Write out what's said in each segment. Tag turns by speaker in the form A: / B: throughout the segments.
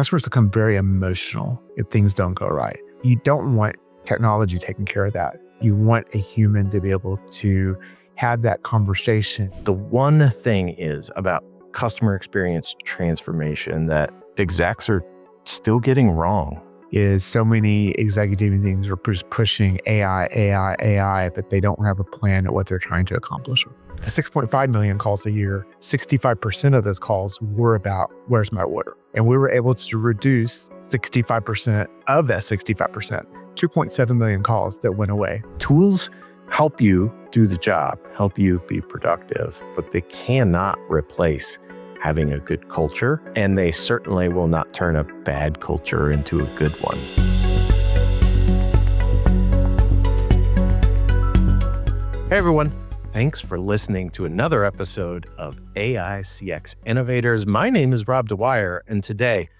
A: customers become very emotional if things don't go right. You don't want technology taking care of that. You want a human to be able to have that conversation.
B: The one thing is about customer experience transformation that execs are still getting wrong.
A: Is so many executive teams are just pushing AI, but they don't have a plan at what they're trying to accomplish. The 6.5 million calls a year, 65% of those calls were about, where's my order? And we were able to reduce 65% of that 65%, 2.7 million calls that went away.
B: Tools help you do the job, help you be productive, but they cannot replace having a good culture, and they certainly will not turn a bad culture into a good one. Hey everyone, thanks for listening to another episode of AI CX Innovators. My name is Rob Dwyer, and today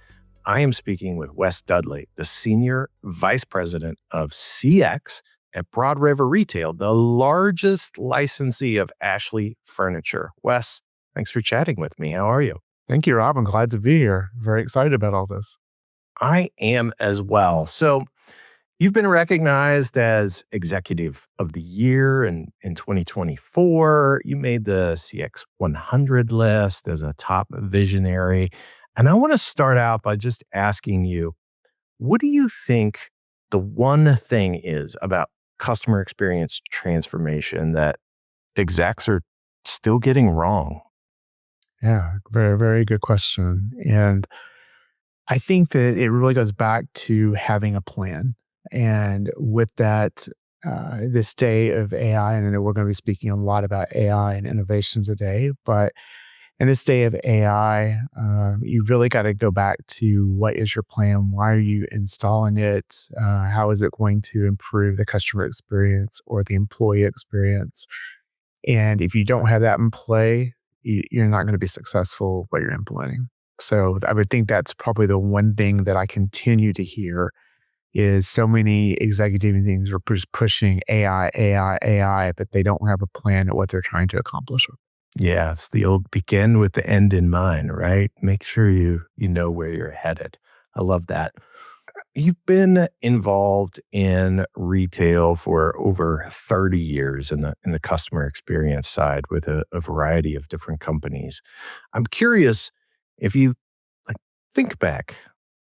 B: I am speaking with Wes Dudley, the Senior Vice President of CX at Broad River Retail, the largest licensee of Ashley Furniture. Wes, thanks for chatting with me. How are you?
A: Thank you, Rob. I'm glad to be here. Very excited about all this.
B: I am as well. So you've been recognized as Executive of the Year in 2024. You made the CX 100 list as a top visionary. And I want to start out by just asking you, what do you think the one thing is about customer experience transformation that execs are still getting wrong?
A: Yeah, very, very good question. And I think that it really goes back to having a plan. And with that, this day of AI, and I know we're going to be speaking a lot about AI and innovation today, but in this day of AI, you really got to go back to what is your plan? Why are you installing it? How is it going to improve the customer experience or the employee experience? And if you don't have that in play, you're not going to be successful what you're implementing. So I would think that's probably the one thing that I continue to hear is so many executive teams are just pushing AI, but they don't have a plan at what they're trying to accomplish.
B: Yeah, it's the old begin with the end in mind, right? Make sure you know where you're headed. I love that. You've been involved in retail for over 30 years in the customer experience side with a variety of different companies. I'm curious if you think back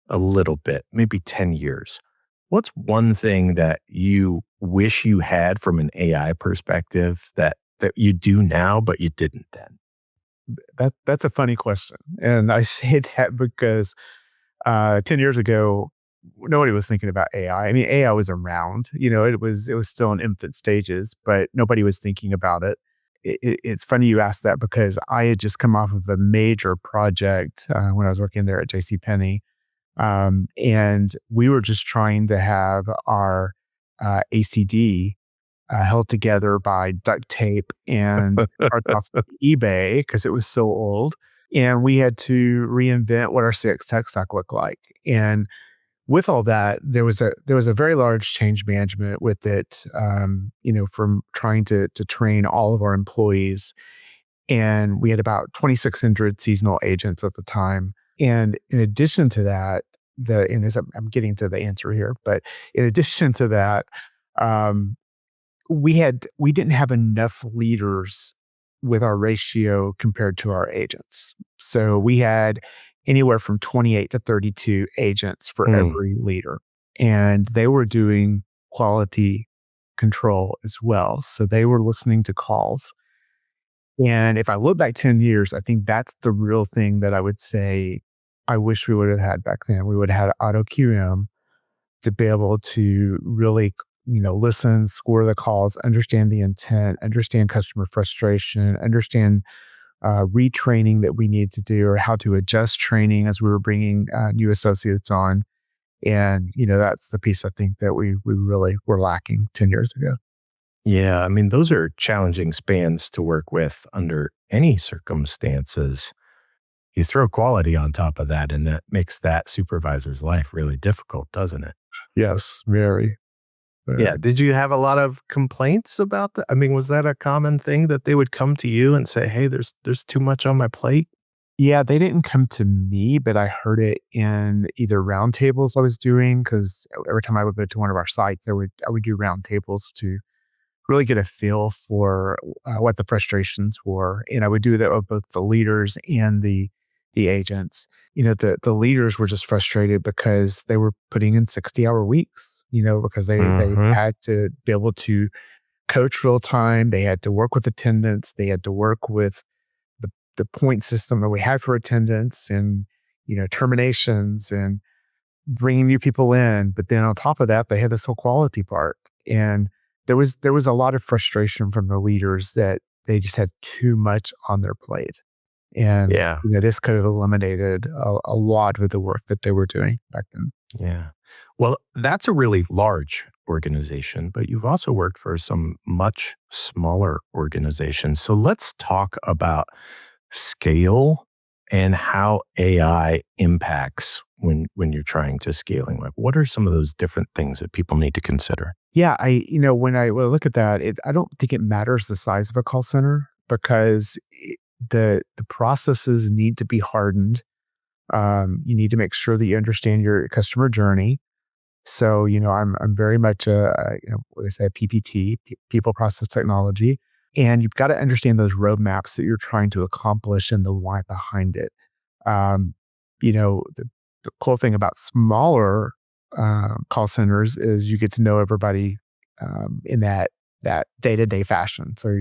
B: a little bit, maybe 10 years. What's one thing that you wish you had from an AI perspective that you do now, but you didn't then?
A: That's a funny question. And I say that because 10 years ago, nobody was thinking about AI. I mean, AI was around, it was still in infant stages, but nobody was thinking about it. It's funny you asked that because I had just come off of a major project when I was working there at JCPenney. And we were just trying to have our ACD held together by duct tape and parts off eBay because it was so old. And we had to reinvent what our CX tech stack looked like. And with all that, there was a very large change management with it, from trying to train all of our employees. And we had about 2,600 seasonal agents at the time. And in addition to that, I'm getting to the answer here, but in addition to that, we didn't have enough leaders with our ratio compared to our agents. So we had anywhere from 28 to 32 agents for every leader. And they were doing quality control as well. So they were listening to calls. And if I look back 10 years, I think that's the real thing that I would say I wish we would have had back then. We would have had auto QM to be able to really listen, score the calls, understand the intent, understand customer frustration, understand retraining that we need to do or how to adjust training as we were bringing new associates on. And, that's the piece I think that we really were lacking 10 years ago.
B: Yeah, I mean, those are challenging spans to work with under any circumstances. You throw quality on top of that, and that makes that supervisor's life really difficult, doesn't it?
A: Yes, very.
B: Yeah. Did you have a lot of complaints about that? I mean, was that a common thing that they would come to you and say, hey, there's too much on my plate?
A: Yeah, they didn't come to me, but I heard it in either roundtables I was doing because every time I would go to one of our sites, I would do roundtables to really get a feel for what the frustrations were, and I would do that with both the leaders and the agents. The leaders were just frustrated because they were putting in 60-hour weeks. Because they
B: Hmm.
A: had to be able to coach real time, they had to work with attendance, they had to work with the point system that we had for attendance and terminations and bringing new people in. But then on top of that, they had this whole quality part, and there was a lot of frustration from the leaders that they just had too much on their plate, and
B: Yeah.
A: this could have eliminated a lot of the work that they were doing back then.
B: Yeah. Well, that's a really large organization, but you've also worked for some much smaller organizations. So let's talk about scale and how AI impacts when you're trying to scaling. Like, what are some of those different things that people need to consider?
A: Yeah, when I look at that, I don't think it matters the size of a call center because the processes need to be hardened. You need to make sure that you understand your customer journey. So, I'm very much what do I say, a PPT, people process technology, and you've got to understand those roadmaps that you're trying to accomplish and the why behind it. Um, the cool thing about smaller call centers is you get to know everybody in that day to day fashion. So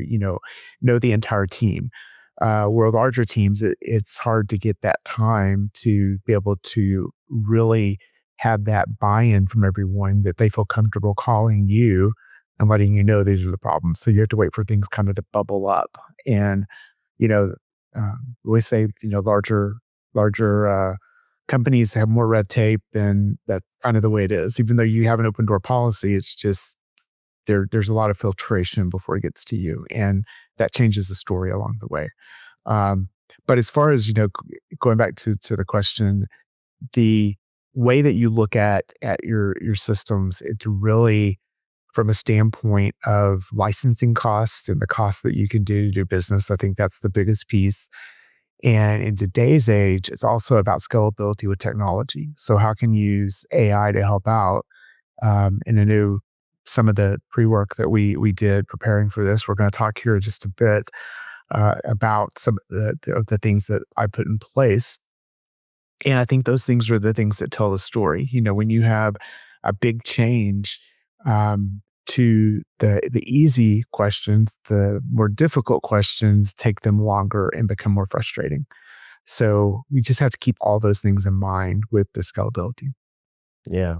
A: know the entire team. Where larger teams, it's hard to get that time to be able to really have that buy-in from everyone that they feel comfortable calling you and letting you know these are the problems. So you have to wait for things kind of to bubble up. And, you know, we say, larger companies have more red tape, and that's kind of the way it is. Even though you have an open door policy, it's just there's a lot of filtration before it gets to you. And that changes the story along the way. Um, but as far as, going back to the question, the way that you look at your systems, it's really from a standpoint of licensing costs and the costs that you can do to do business. I think that's the biggest piece. And in today's age, it's also about scalability with technology. So how can you use AI to help out? And I knew some of the pre-work that we did preparing for this. We're going to talk here just a bit about some of the things that I put in place, and I think those things are the things that tell the story. When you have a big change, to the easy questions, the more difficult questions take them longer and become more frustrating. So we just have to keep all those things in mind with the scalability.
B: Yeah.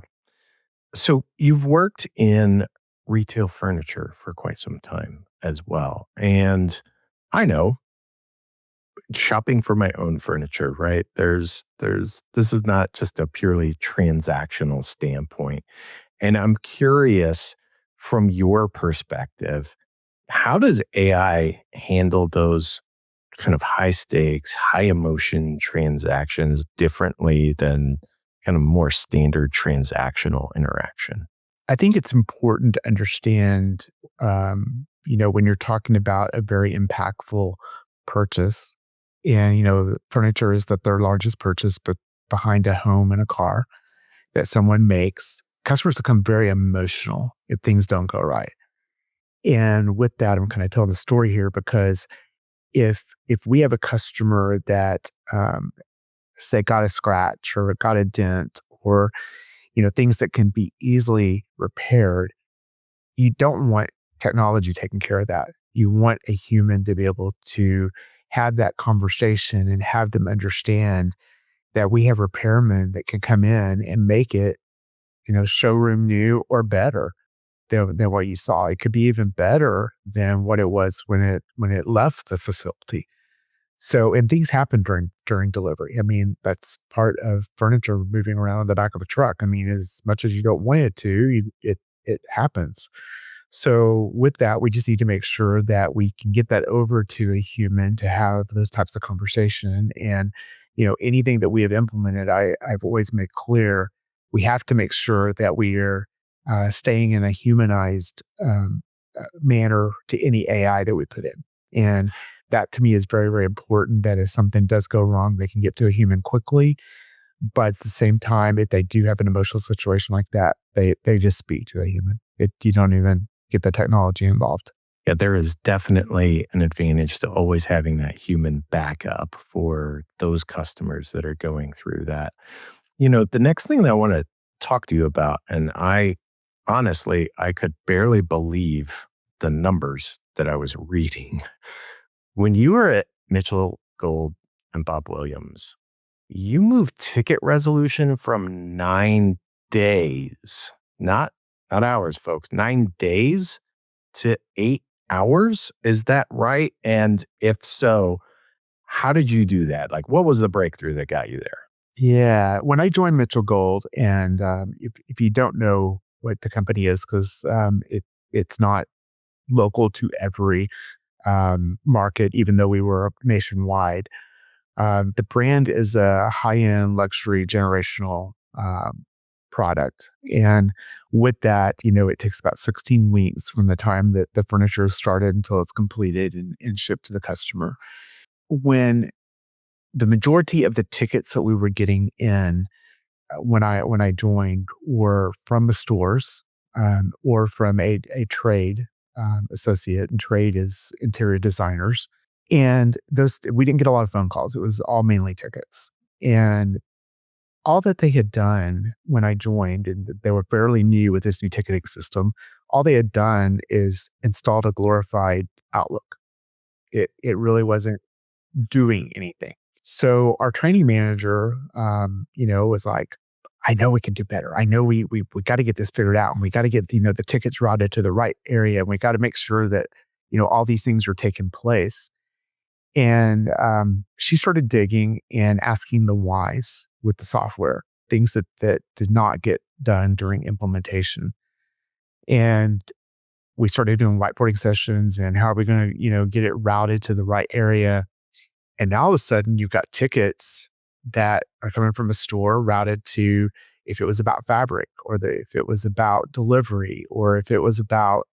B: So you've worked in retail furniture for quite some time as well. And I know shopping for my own furniture, right? There's this is not just a purely transactional standpoint. And I'm curious from your perspective, how does AI handle those kind of high stakes, high emotion transactions differently than kind of more standard transactional interaction?
A: I think it's important to understand, when you're talking about a very impactful purchase, and, furniture is the third largest purchase, but behind a home and a car that someone makes, customers become very emotional if things don't go right. And with that, I'm kind of telling the story here because if we have a customer that, say, got a scratch or got a dent or, things that can be easily repaired, you don't want technology taking care of that. You want a human to be able to have that conversation and have them understand that we have repairmen that can come in and make it, showroom new or better than what you saw. It could be even better than what it was when it left the facility. So, and things happen during delivery. I mean, that's part of furniture moving around in the back of a truck. I mean, as much as you don't want it to, it happens. So with that, we just need to make sure that we can get that over to a human to have those types of conversation. And, anything that we have implemented, I've always made clear we have to make sure that we are staying in a humanized manner to any AI that we put in. And That to me is very, very important that if something does go wrong, they can get to a human quickly. But at the same time, if they do have an emotional situation like that, they just speak to a human. You don't even get the technology involved.
B: Yeah, there is definitely an advantage to always having that human backup for those customers that are going through that. The next thing that I want to talk to you about, and I honestly, I could barely believe the numbers that I was reading. When you were at Mitchell Gold and Bob Williams, you moved ticket resolution from 9 days, not hours, folks, 9 days to 8 hours. Is that right? And if so, how did you do that? Like, what was the breakthrough that got you there?
A: Yeah. When I joined Mitchell Gold, and if you don't know what the company is, because it's not local to every market, even though we were nationwide. The brand is a high end luxury generational product. And with that, it takes about 16 weeks from the time that the furniture is started until it's completed and shipped to the customer. When the majority of the tickets that we were getting in when I joined were from the stores or from a trade associate, and trade is interior designers. And those we didn't get a lot of phone calls. It was all mainly tickets. And all that they had done when I joined, and they were fairly new with this new ticketing system, all they had done is installed a glorified Outlook. It really wasn't doing anything. So our training manager, was like, I know we can do better. I know we got to get this figured out, and we got to get the tickets routed to the right area, and we got to make sure that all these things are taking place. And she started digging and asking the whys with the software, things that did not get done during implementation. And we started doing whiteboarding sessions and how are we going to get it routed to the right area. And now all of a sudden, you've got tickets that are coming from a store routed to if it was about fabric, or if it was about delivery, or if it was about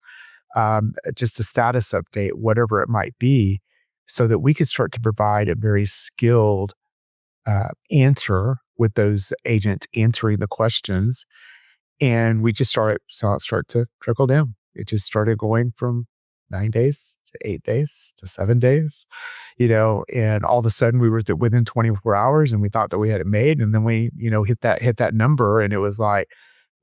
A: just a status update, whatever it might be, so that we could start to provide a very skilled answer with those agents answering the questions. And we just saw it start to trickle down. It just started going from 9 days to 8 days to 7 days, and all of a sudden we were within 24 hours, and we thought that we had it made. And then we, hit that number, and it was like,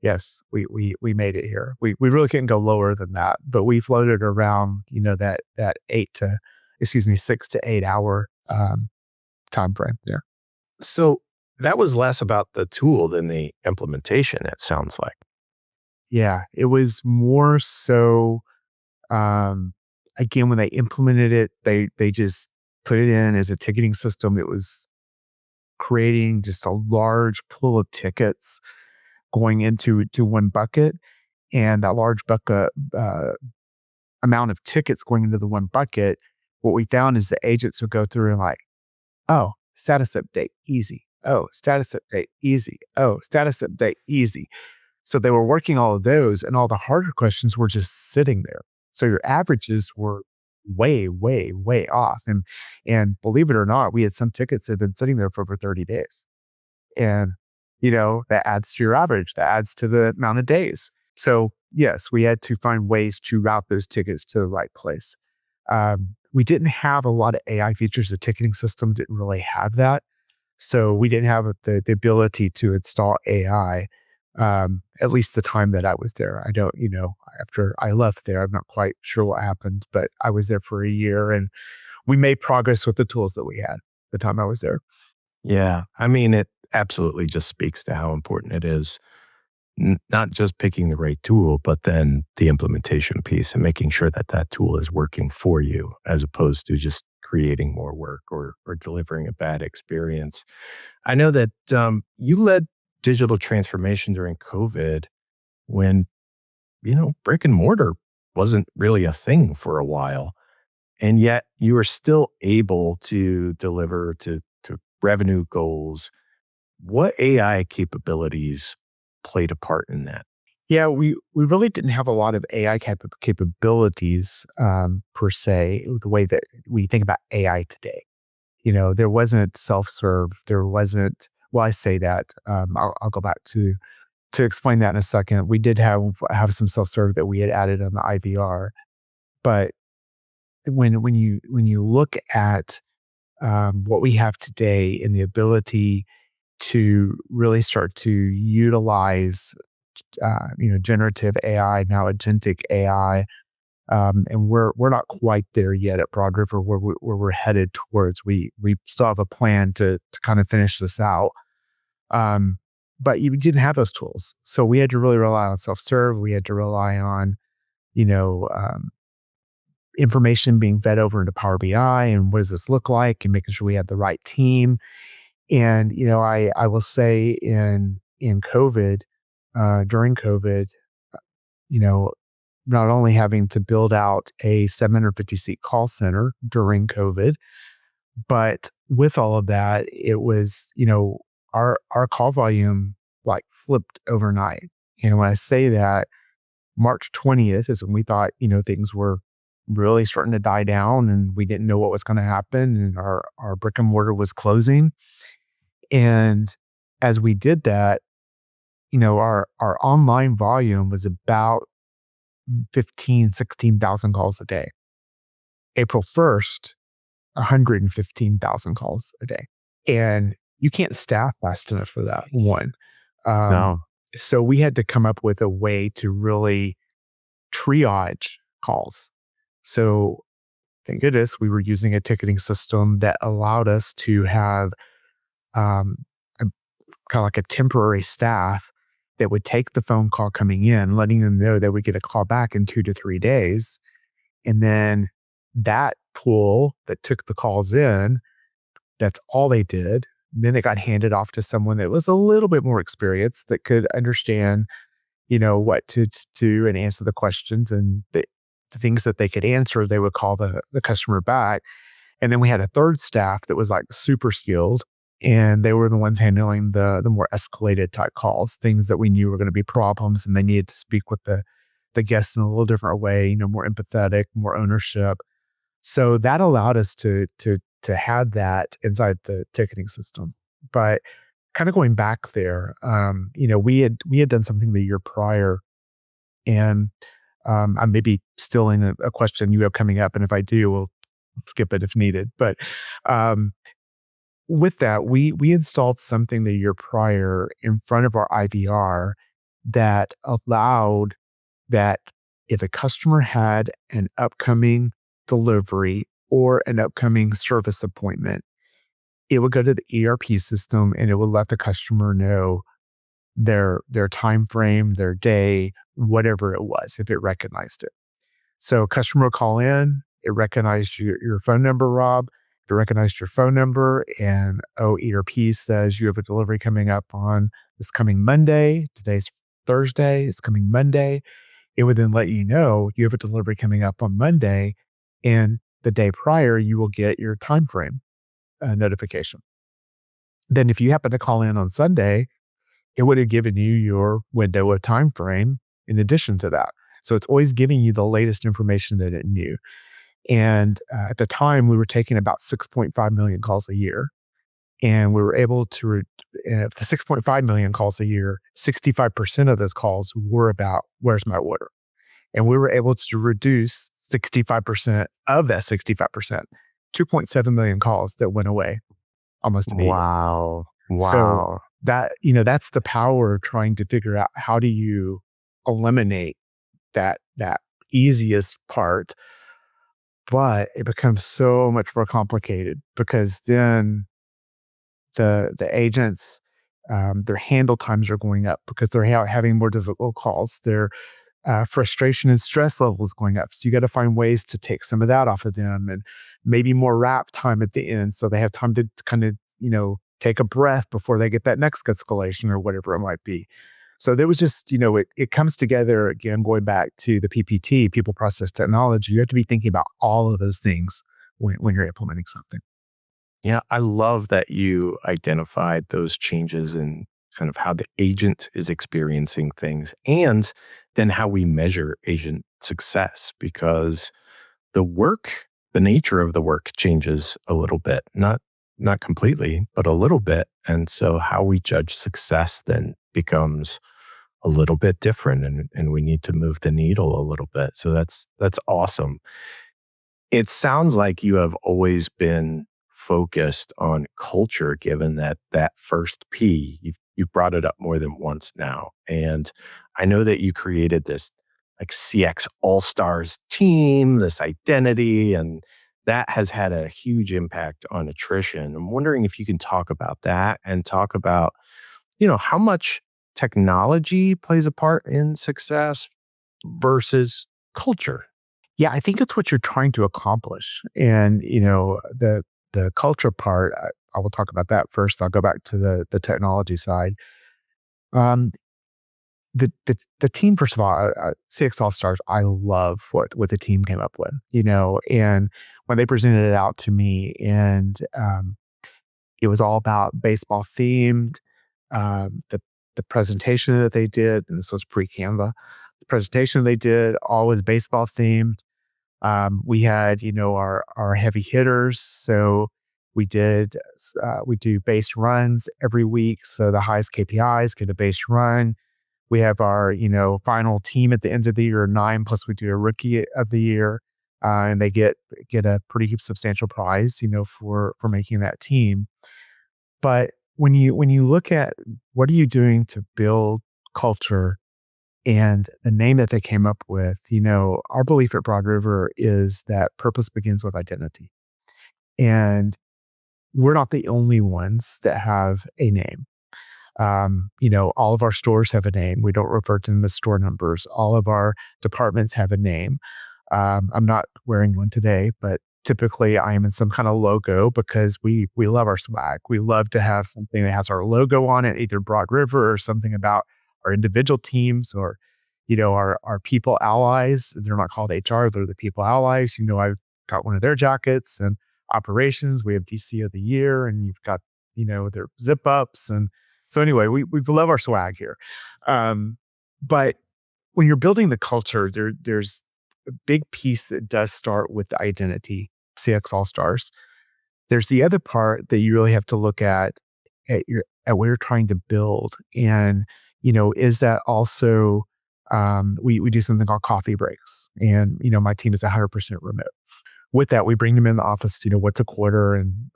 A: yes, we made it here. We really couldn't go lower than that, but we floated around, that 6 to 8 hour time frame. Yeah.
B: So that was less about the tool than the implementation, it sounds like.
A: Yeah. It was more so, um, again, when they implemented it, they just put it in as a ticketing system. It was creating just a large pool of tickets going into one bucket, and that large bucket amount of tickets going into the one bucket. What we found is the agents would go through and like, oh, status update, easy. Oh, status update, easy. Oh, status update, easy. So they were working all of those, and all the harder questions were just sitting there. So your averages were way, way, way off. And believe it or not, we had some tickets that had been sitting there for over 30 days. And, that adds to your average, that adds to the amount of days. So yes, we had to find ways to route those tickets to the right place. We didn't have a lot of AI features. The ticketing system didn't really have that. So we didn't have the ability to install AI, at least the time that I was there. I don't, after I left there, I'm not quite sure what happened, but I was there for a year, and we made progress with the tools that we had the time I was there.
B: Yeah. I mean, it absolutely just speaks to how important it is, not just picking the right tool, but then the implementation piece and making sure that that tool is working for you as opposed to just creating more work or delivering a bad experience. I know that you led digital transformation during COVID when, brick and mortar wasn't really a thing for a while. And yet you were still able to deliver to revenue goals. What AI capabilities played a part in that?
A: Yeah, we really didn't have a lot of AI capabilities, per se, the way that we think about AI today. There wasn't self-serve, there wasn't well, I say that, I'll go back to explain that in a second. We did have some self-serve that we had added on the IVR, but when you look at, what we have today and the ability to really start to utilize, generative AI, now agentic AI, and we're not quite there yet at Broad River where we're headed towards. We still have a plan to kind of finish this out. Um, but you didn't have those tools, so we had to really rely on self serve. We had to rely on you know um, information being fed over into Power BI and what does this look like, and making sure we had the right team. And I will say in COVID, during COVID, you know not only having to build out a 750 seat call center during COVID, but with all of that, it was, our call volume like flipped overnight. And when I say that, March 20th is when we thought, things were really starting to die down and we didn't know what was going to happen. And our brick and mortar was closing. And as we did that, our online volume was about 16,000 calls a day. April 1st, 115,000 calls a day. And you can't staff fast enough for that, one. Um,
B: No.
A: so we had to come up with a way to really triage calls. So thank goodness we were using a ticketing system that allowed us to have um, a, kind of like a temporary staff that would take the phone call coming in, letting them know that we get a call back in 2 to 3 days. And then that pool that took the calls in, that's all they did. Then it got handed off to someone that was a little bit more experienced that could understand, what to do and answer the questions, and the things that they could answer, they would call the customer back. And then we had a third staff that was like super skilled, and they were the ones handling the more escalated type calls, things that we knew were going to be problems, and they needed to speak with the guests in a little different way, more empathetic, more ownership. So that allowed us to have that inside the ticketing system. But kind of going back there, we had done something the year prior, and I may be stealing a question you have coming up, and if I do, we'll skip it if needed. But um, with that, we installed something the year prior in front of our IVR that allowed that if a customer had an upcoming delivery or an upcoming service appointment, it would go to the ERP system and it would let the customer know their time frame, their day, whatever it was, if it recognized it. So customer will call in, it recognized your phone number, Rob. It recognized your phone number, and ERP says you have a delivery coming up on this coming Monday. Today's Thursday. It's coming Monday. It would then let you know you have a delivery coming up on Monday, and the day prior you will get your time frame notification. Then, if you happen to call in on Sunday, it would have given you your window of time frame in addition to that. So it's always giving you the latest information that it knew. And at the time, we were taking about 6.5 million calls a year. And we were able to, if the 6.5 million calls a year, 65% of those calls were about, where's my order? And we were able to reduce 65% of that 65%, 2.7 million calls that went away almost immediately.
B: Wow.
A: So
B: Wow.
A: that's the power of trying to figure out how do you eliminate that easiest part, but it becomes so much more complicated because then the agents, their handle times are going up because they're having more difficult calls. Their frustration and stress levels going up. So you got to find ways to take some of that off of them, and maybe more wrap time at the end so they have time to kind of, take a breath before they get that next escalation or whatever it might be. So there was just, it comes together again, going back to the PPT, people process technology. You have to be thinking about all of those things when you're implementing something.
B: Yeah, I love that you identified those changes in kind of how the agent is experiencing things, and then how we measure agent success, because the nature of the work changes a little bit, not completely, but a little bit. And so how we judge success then becomes a little bit different, and we need to move the needle a little bit. So that's awesome. It sounds like you have always been focused on culture, given that first P, you've brought it up more than once now. And I know that you created this like CX All-Stars team, this identity, and that has had a huge impact on attrition. I'm wondering if you can talk about that and talk about, how much technology plays a part in success versus culture.
A: Yeah, I think it's what you're trying to accomplish. And, the culture part, I will talk about that first. I'll go back to the technology side. Um, the team, first of all, CX All Stars, I love what the team came up with, and when they presented it out to me, and it was all about baseball themed. The presentation that they did, and this was pre-Canva, the presentation they did all was baseball themed. We had, our heavy hitters. So we do base runs every week. So the highest KPIs get a base run. We have our, final team at the end of the year, 9, plus we do a rookie of the year. And they get a pretty substantial prize, for making that team. But when you look at what are you doing to build culture and the name that they came up with, our belief at Broad River is that purpose begins with identity. And we're not the only ones that have a name. All of our stores have a name. We don't refer to them as store numbers. All of our departments have a name. I'm not wearing one today, but typically I am in some kind of logo because we love our swag. We love to have something that has our logo on it, either Broad River or something about our individual teams or, our people allies. They're not called HR, they're the people allies. I've got one of their jackets, and operations, we have DC of the year, and you've got, their zip ups. And so anyway, we love our swag here. But when you're building the culture, there's a big piece that does start with the identity, CX All Stars. There's the other part that you really have to look at what you're trying to build. And, is that also, we do something called coffee breaks. And, my team is 100% remote. With that, we bring them in the office, once a quarter, and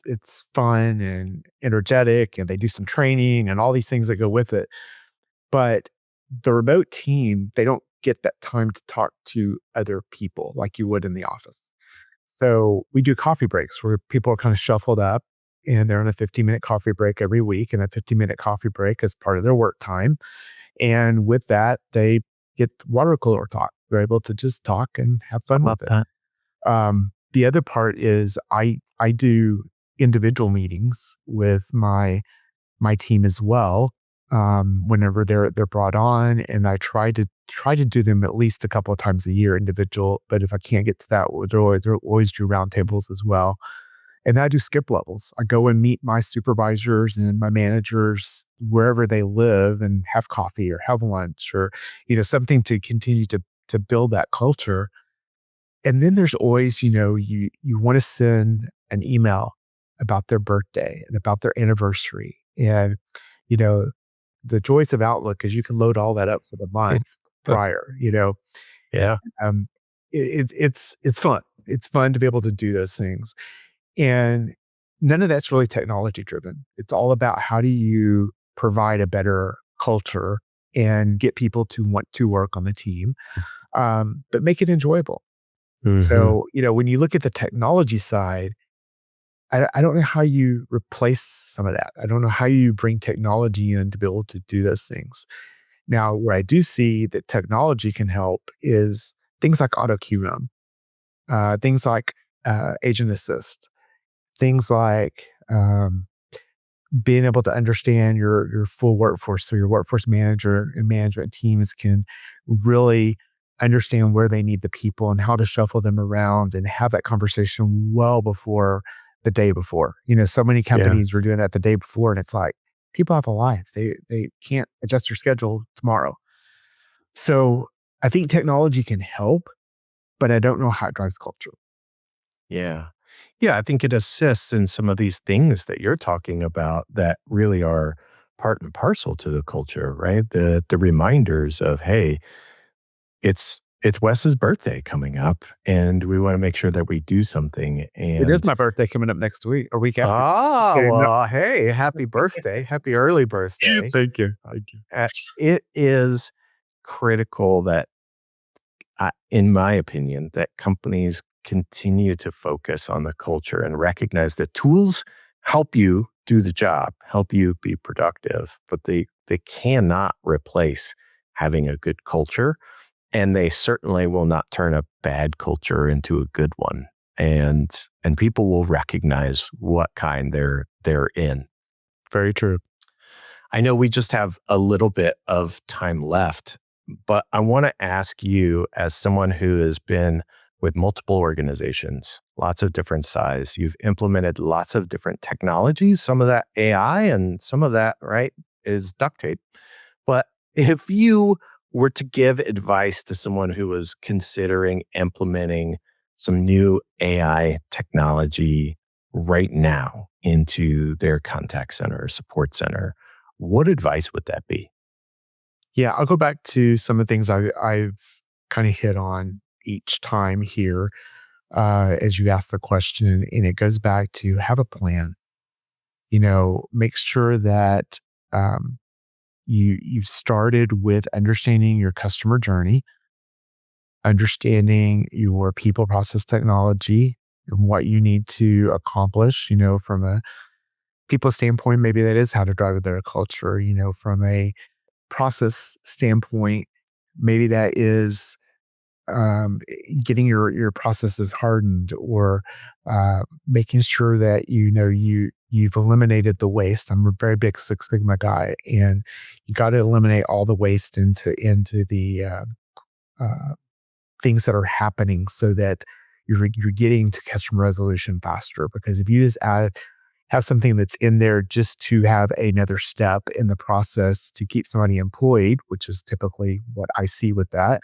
A: it's fun and energetic, and they do some training and all these things that go with it. But the remote team, they don't get that time to talk to other people like you would in the office. So we do coffee breaks where people are kind of shuffled up, and they're on a 15-minute coffee break every week. And a 15-minute coffee break is part of their work time. And with that, they get water cooler talk. They're able to just talk and have fun
B: Love
A: with it.
B: that.
A: The other part is I do individual meetings with my team as well. Whenever they're brought on, and I try to do them at least a couple of times a year individual. But if I can't get to that, they'll always do roundtables as well. And I do skip levels. I go and meet my supervisors and my managers wherever they live and have coffee or have lunch or, something to continue to build that culture. And then there's always, you want to send an email about their birthday and about their anniversary. And, you know, the joys of Outlook is you can load all that up for the month prior,
B: Yeah.
A: um, it's fun. It's fun to be able to do those things. And none of that's really technology driven. It's all about how do you provide a better culture and get people to want to work on the team, but make it enjoyable.
B: Mhm.
A: So, when you look at the technology side, I don't know how you replace some of that. I don't know how you bring technology in to be able to do those things. Now, where I do see that technology can help is things like auto queue room, things like agent assist, things like being able to understand your full workforce. So your workforce manager and management teams can really understand where they need the people and how to shuffle them around and have that conversation well before the day before. So many
B: Yeah.
A: companies were doing that the day before, and it's like, people have a life. They can't adjust their schedule tomorrow. So I think technology can help, but I don't know how it drives culture.
B: Yeah. Yeah, I think it assists in some of these things that you're talking about that really are part and parcel to the culture, right? The reminders of, hey, it's Wes's birthday coming up and we want to make sure that we do something.
A: It is
B: And
A: my birthday coming up next week or week after.
B: ah,
A: Okay, no,
B: well, hey, happy birthday. Happy early birthday.
A: thank you. Thank you.
B: It is critical that in my opinion, that companies continue to focus on the culture and recognize that tools help you do the job, help you be productive, but they cannot replace having a good culture, and they certainly will not turn a bad culture into a good one. And people will recognize what kind they're in.
A: Very true.
B: I know we just have a little bit of time left, but I want to ask you, as someone who has been with multiple organizations, lots of different size, you've implemented lots of different technologies, some of that AI and some of that, right, is duct tape. But if you were to give advice to someone who was considering implementing some new AI technology right now into their contact center or support center, what advice would that be?
A: Yeah, I'll go back to some of the things I've kind of hit on each time here as you ask the question, and it goes back to have a plan. Make sure that um, you started with understanding your customer journey, understanding your people process technology, and what you need to accomplish. From a people standpoint, maybe that is how to drive a better culture. From a process standpoint, maybe that is getting your processes hardened or making sure that you've eliminated the waste. I'm a very big Six Sigma guy, and you got to eliminate all the waste into the uh, things that are happening so that you're getting to customer resolution faster. Because if you just have something that's in there just to have another step in the process to keep somebody employed, which is typically what I see with that,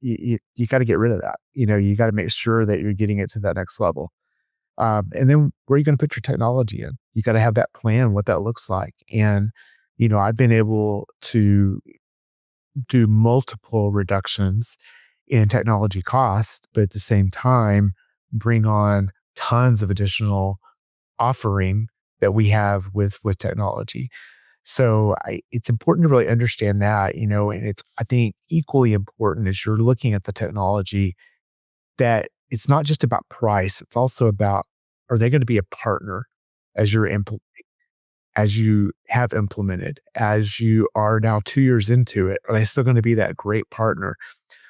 A: you got to get rid of that. You got to make sure that you're getting it to that next level. And then where are you going to put your technology in? You got to have that plan, what that looks like. And, I've been able to do multiple reductions in technology cost, but at the same time, bring on tons of additional offering that we have with technology. So it's important to really understand that, and it's, I think, equally important as you're looking at the technology that it's not just about price. It's also about, are they going to be a partner as as you have implemented, as you are now 2 years into it? Are they still going to be that great partner?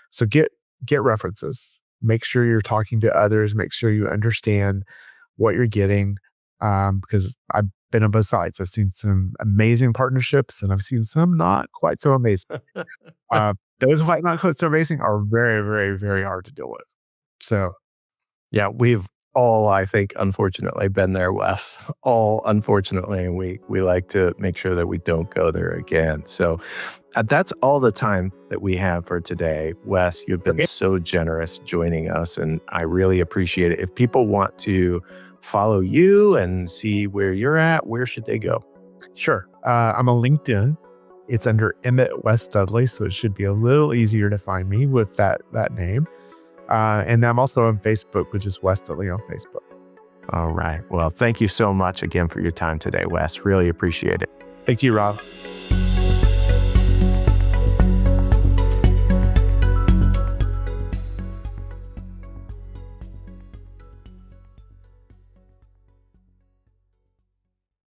A: So get references. Make sure you're talking to others. Make sure you understand what you're getting, because I've been on both sides. I've seen some amazing partnerships, and I've seen some not quite so amazing. Those not quite so amazing are very, very, very hard to deal with. So
B: Yeah, we've all, I think, unfortunately been there, Wes. All unfortunately, and we like to make sure that we don't go there again. So that's all the time that we have for today. Wes, you've been
A: okay,
B: so generous joining us, and I really appreciate it. If people want to follow you and see where you're at, where should they go?
A: sure. I'm on LinkedIn. It's under Emmett Wes Dudley, so it should be a little easier to find me with that name. And I'm also on Facebook, which is Wes Dudley on Facebook.
B: All right. Well, thank you so much again for your time today, Wes. Really appreciate it.
A: Thank you, Rob.